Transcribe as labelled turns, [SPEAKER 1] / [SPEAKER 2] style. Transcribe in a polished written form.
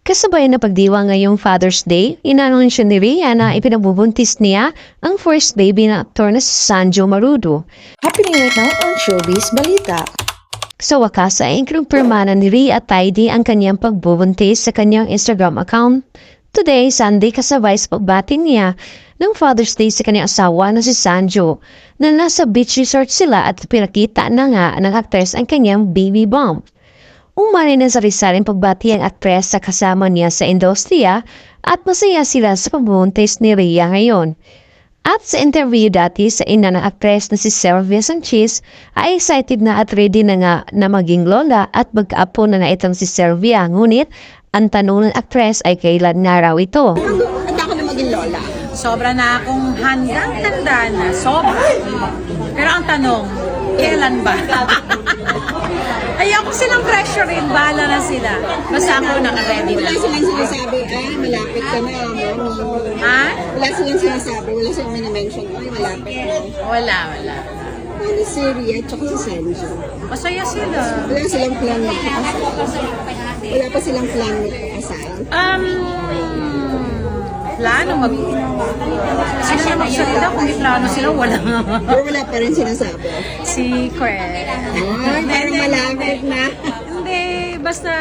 [SPEAKER 1] Kasabay na pagdiwa ngayong Father's Day, inanunsyo ni Rhea na ipinabubuntis niya ang first baby na aktor na si Sanjo Marudo.
[SPEAKER 2] Happening right now on Showbiz Balita.
[SPEAKER 1] Sa wakas ay ikinumpirma na ni Rhea Tidy ang kanyang pagbubuntis sa kanyang Instagram account. Today, Sunday, kasabay sa pagbati niya ng Father's Day sa kanyang asawa na si Sanjo, na nasa beach resort sila at pinakita na nga ng actress ang kanyang baby bump. Umani na sa risaling pagbati ang aktres sa kasama niya sa industriya at masaya sila sa pagbubuntis ni Rhea ngayon. At sa interview dati sa ina ng aktres na si Sylvia Sanchez ay excited na at ready na nga na maging lola at magkaapo na itong si Sylvia. Ngunit ang tanong ng aktres ay kailan nga raw ito.
[SPEAKER 3] Handa ko na maging lola.
[SPEAKER 4] Sobra na akong handang-tanda na. Sobra. Pero ang tanong, kailan ba? Ayoko silang pressure rin. Bahala na sila. Basta ako naka-ready na.
[SPEAKER 3] Wala silang sinasabi, malapit ka na, mommy.
[SPEAKER 4] Ha?
[SPEAKER 3] Wala silang sinasabi, wala silang minamention, malapit na.
[SPEAKER 4] Wala.
[SPEAKER 3] Ano si Rhea at si Sanjo?
[SPEAKER 4] Masaya sila.
[SPEAKER 3] Wala silang plan magpakasal. Wala pa silang plan magpakasal.
[SPEAKER 4] Plano sila na magsalita. Kung may plano sila, wala.
[SPEAKER 3] Pero wala pa rin sinasabi.
[SPEAKER 4] Secret.
[SPEAKER 3] Ay, parang malapit na.
[SPEAKER 4] Hindi, basta